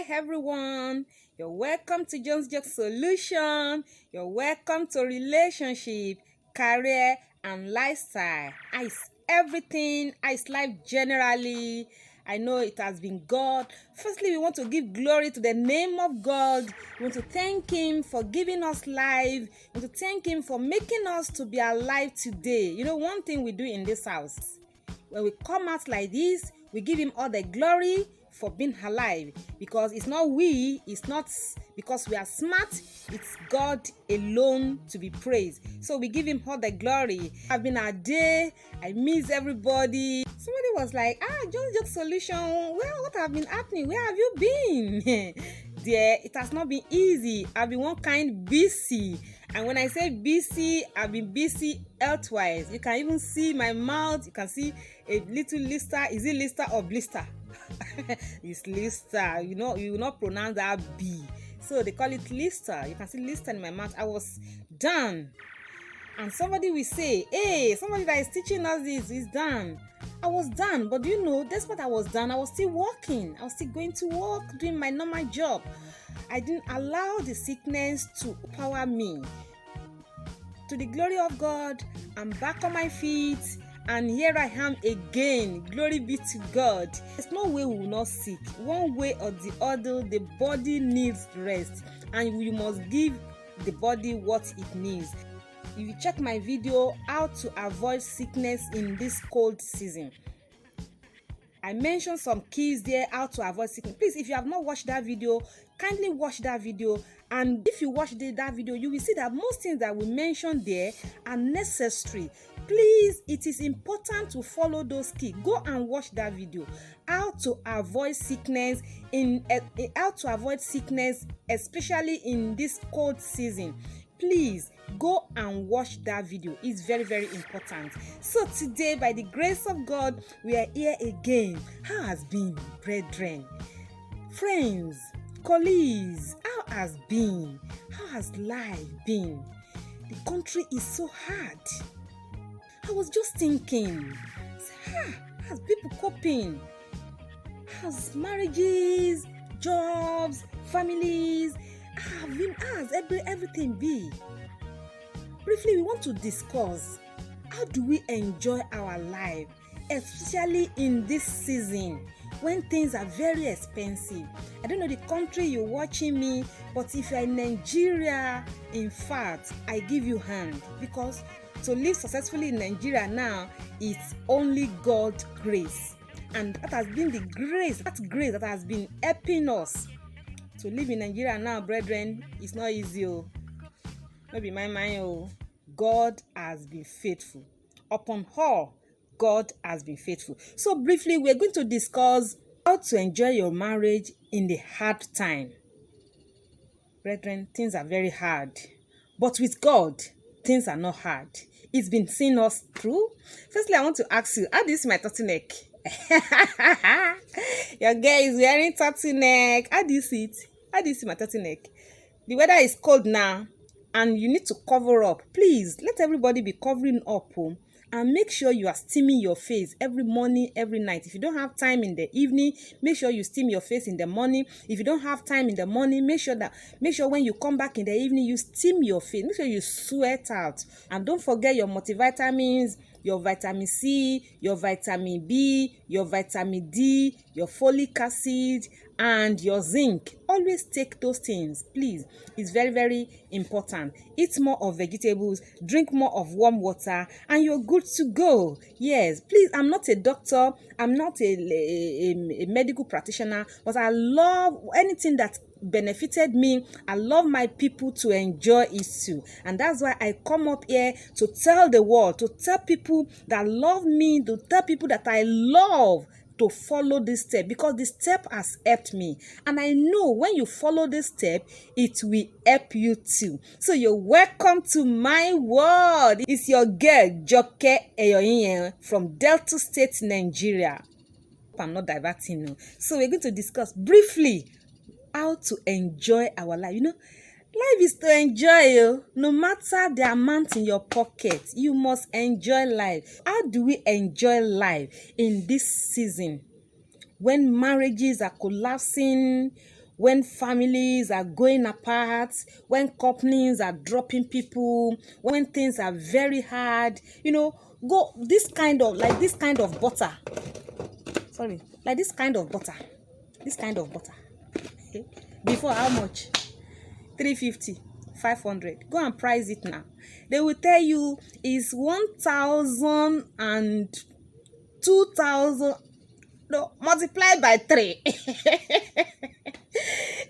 everyone. You're welcome to Jones Joke Solution. You're welcome to relationship, career, and lifestyle. It's everything. It's life generally. I know it has been God. Firstly, we want to give glory to the name of God. We want to thank Him for giving us life. We want to thank Him for making us to be alive today. You know, one thing we do in this house, when we come out like this, we give Him all the glory for being alive, because it's not because we are smart, it's God alone to be praised. So we give Him all the glory. I've been a day, I miss everybody. Somebody was like, Jones Joke Solution, well, what have been happening? Where have you been? Dear, it has not been easy. I've been one kind busy. And when I say busy, I've been busy health-wise. You can even see my mouth. You can see a little blister. Is it blister or blister? It's blister. You know, you will not pronounce that B. So they call it blister. You can see blister in my mouth. I was done. And somebody will say, hey, somebody that is teaching us this is done. I was done, but you know, despite I was done, I was still working. I was still going to work, doing my normal job. I didn't allow the sickness to power me. To the glory of God, I'm back on my feet, and here I am again. Glory be to God. There's no way we will not sick. One way or the other, the body needs rest, and you must give the body what it needs. If you check my video, how to avoid sickness in this cold season, I mentioned some keys there, how to avoid sickness. Please, if you have not watched that video, kindly watch that video. And if you watch that video, you will see that most things that we mentioned there are necessary. Please, it is important to follow those keys. Go and watch that video. How to avoid sickness especially in this cold season. Please go and watch that video. It's very, very important. So today, by the grace of God, we are here again. How has been, brethren, friends, colleagues? How has been? How has life been? The country is so hard. I was just thinking, how's people coping? How's marriages, jobs, families? How's everything be? Briefly, we want to discuss, how do we enjoy our life, especially in this season when things are very expensive. I don't know the country you're watching me, but if you're in Nigeria, in fact, I give you hand, because to live successfully in Nigeria now, it's only God's grace. And that has been the grace, that has been helping us to live in Nigeria now, brethren. It's not easy. Not be my mind. God has been faithful. Upon all, God has been faithful. So briefly, we're going to discuss how to enjoy your marriage in the hard time. Brethren, things are very hard. But with God, things are not hard. It's been seeing us through. Firstly, I want to ask you, how do you see my turtleneck? Your girl is wearing turtleneck. How do you see it? How do you see my turtleneck? The weather is cold now, and you need to cover up. Please let everybody be covering up, and make sure you are steaming your face every morning, every night. If you don't have time in the evening, make sure you steam your face in the morning. If you don't have time in the morning, make sure when you come back in the evening, you steam your face. Make sure you sweat out, and don't forget your multivitamins, your vitamin C, your vitamin B, your vitamin D, your folic acid, and your zinc. Always take those things, please. It's very, very important. Eat more of vegetables, drink more of warm water, and you're good to go. Yes, please, I'm not a doctor, I'm not a medical practitioner, but I love anything that benefited me. I love my people to enjoy it too, and that's why I come up here to tell the world, to tell people that love me, to tell people that I love, to follow this step, because the step has helped me, and I know when you follow this step, it will help you too. So you're welcome to my world. It's your girl Joke Ehioghiren from Delta State, Nigeria. I'm not diverting now. So we're going to discuss briefly how to enjoy our life. You know, life is to enjoy. No matter the amount in your pocket, you must enjoy life. How do we enjoy life in this season when marriages are collapsing, when families are going apart, when companies are dropping people, when things are very hard, go this kind of butter. Sorry, like this kind of butter. This kind of butter. Okay. Before how much? 350, 500. Go and price it now. They will tell you is 1,000 and 2,000. No, multiplied by 3.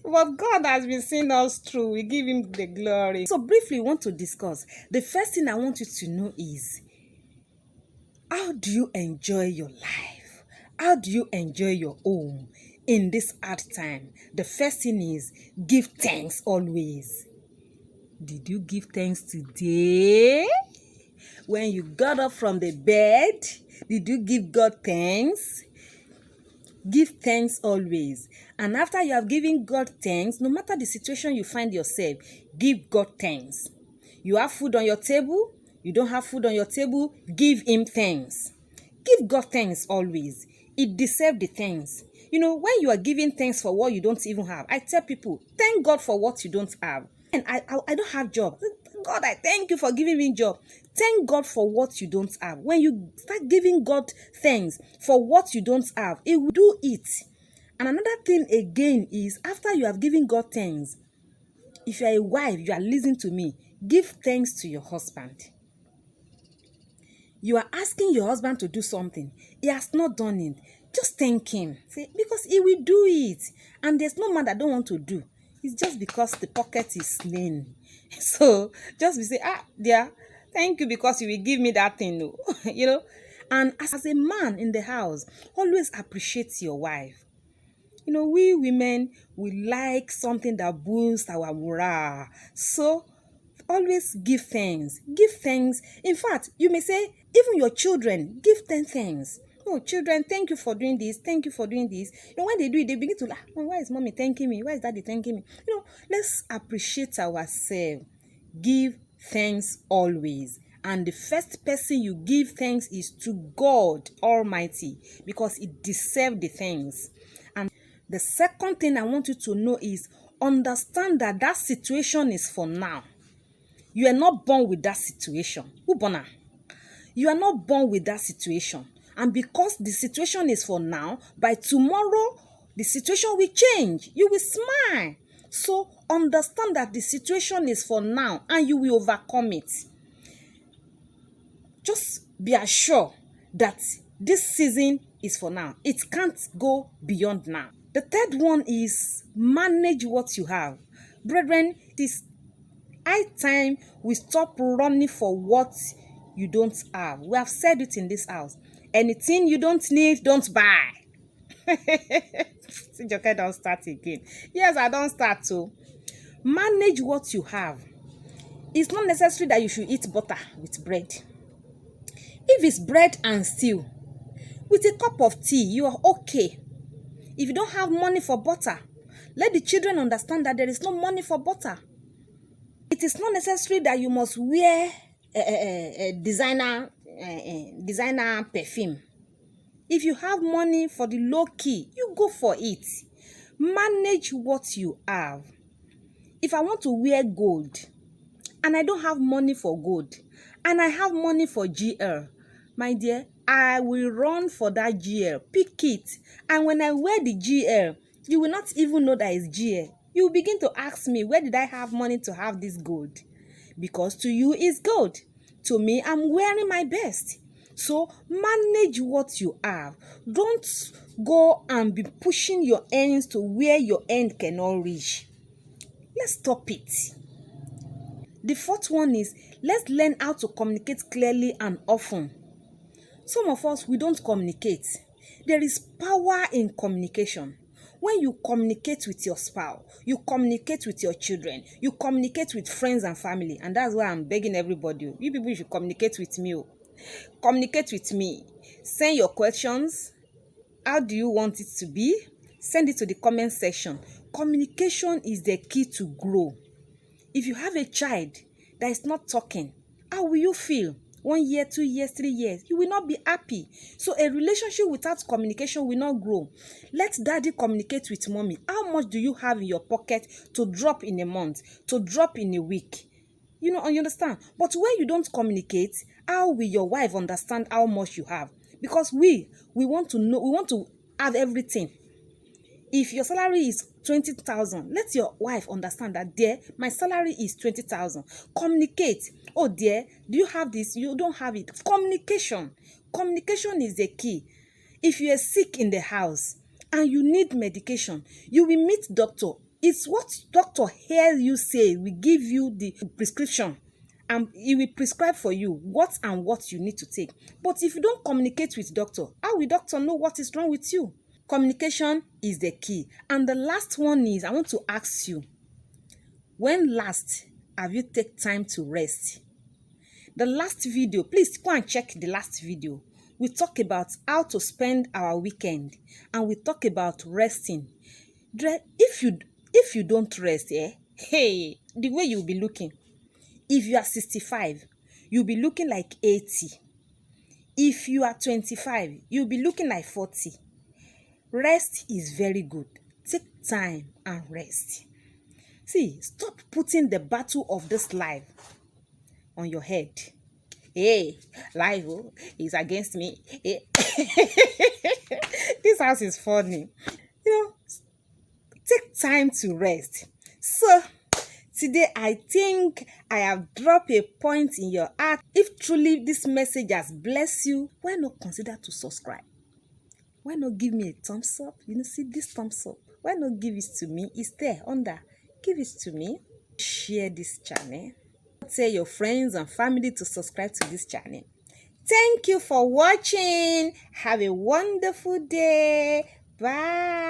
But God has been seeing us through. We give him the glory. So briefly, we want to discuss. The first thing I want you to know is, how do you enjoy your life? How do you enjoy your home in this hard time? The first thing is, give thanks always. Did you give thanks today? When you got up from the bed, did you give God thanks? Give thanks always. And after you have given God thanks, no matter the situation you find yourself, give God thanks. You have food on your table, you don't have food on your table, give him thanks. Give God thanks always. It deserves the thanks. When you are giving thanks for what you don't even have, I tell people, thank God for what you don't have. And I don't have job. God, I thank you for giving me job. Thank God for what you don't have. When you start giving God thanks for what you don't have, He will do it. And another thing again is, after you have given God thanks, if you are a wife, you are listening to me, give thanks to your husband. You are asking your husband to do something. He has not done it. Just thank him. Say, because he will do it. And there's no man that don't want to do. It's just because the pocket is lean. So just be say, dear, thank you because you will give me that thing. No. And as a man in the house, always appreciate your wife. We women, we like something that boosts our morale. So always give thanks. Give thanks. In fact, you may say, even your children, give them thanks. Oh, children, thank you for doing this. Thank you for doing this. When they do it, they begin to laugh. Oh, why is mommy thanking me? Why is daddy thanking me? Let's appreciate ourselves. Give thanks always. And the first person you give thanks is to God Almighty, because it deserves the thanks. And the second thing I want you to know is, understand that situation is for now. You are not born with that situation. Who born her? You are not born with that situation. And because the situation is for now, by tomorrow, the situation will change. You will smile. So understand that the situation is for now and you will overcome it. Just be assured that this season is for now. It can't go beyond now. The third one is, manage what you have. Brethren, it is high time we stop running for what you don't have. We have said it in this house. Anything you don't need, don't buy. See, Joke don't start again. Yes, I don't start too. Manage what you have. It's not necessary that you should eat butter with bread. If it's bread and stew, with a cup of tea, you are okay. If you don't have money for butter, let the children understand that there is no money for butter. It is not necessary that you must wear designer perfume. If you have money for the low key, you go for it. Manage what you have. If I want to wear gold and I don't have money for gold and I have money for GL, my dear, I will run for that GL, pick it. And when I wear the GL, you will not even know that it's GL. You will begin to ask me, where did I have money to have this gold? Because to you, it's gold. To me, I'm wearing my best. So manage what you have. Don't go and be pushing your ends to where your end cannot reach. Let's stop it. The fourth one is, let's learn how to communicate clearly and often. Some of us, we don't communicate. There is power in communication. When you communicate with your spouse, you communicate with your children, you communicate with friends and family, and that's why I'm begging everybody, you people should communicate with me. Communicate with me. Send your questions. How do you want it to be? Send it to the comment section. Communication is the key to grow. If you have a child that is not talking, how will you feel? 1 year, 2 years, 3 years, you will not be happy. So a relationship without communication will not grow. Let daddy communicate with mommy. How much do you have in your pocket to drop in a month, to drop in a week? You understand? But when you don't communicate, how will your wife understand how much you have? Because we want to know, we want to have everything. If your salary is 20,000, let your wife understand that, dear, my salary is 20,000. Communicate. Oh, dear, do you have this? You don't have it. Communication. Communication is the key. If you are sick in the house and you need medication, you will meet doctor. It's what doctor hears you say will give you the prescription. And he will prescribe for you what you need to take. But if you don't communicate with doctor, how will doctor know what is wrong with you? Communication is the key. And the last one is, I want to ask you, when last have you take time to rest? The last video, please go and check the last video. We talk about how to spend our weekend, and we talk about resting. If you don't rest, hey, the way you'll be looking. If you are 65, you'll be looking like 80. If you are 25, you'll be looking like 40. Rest is very good. Take time and rest. See, stop putting the battle of this life on your head. Hey, life is against me. Hey. This house is funny. Take time to rest. So, today I think I have dropped a point in your heart. If truly this message has blessed you, why not consider to subscribe? Why not give me a thumbs up? See this thumbs up. Why not give it to me? It's there under. Give it to me. Share this channel. Tell your friends and family to subscribe to this channel. Thank you for watching. Have a wonderful day. Bye.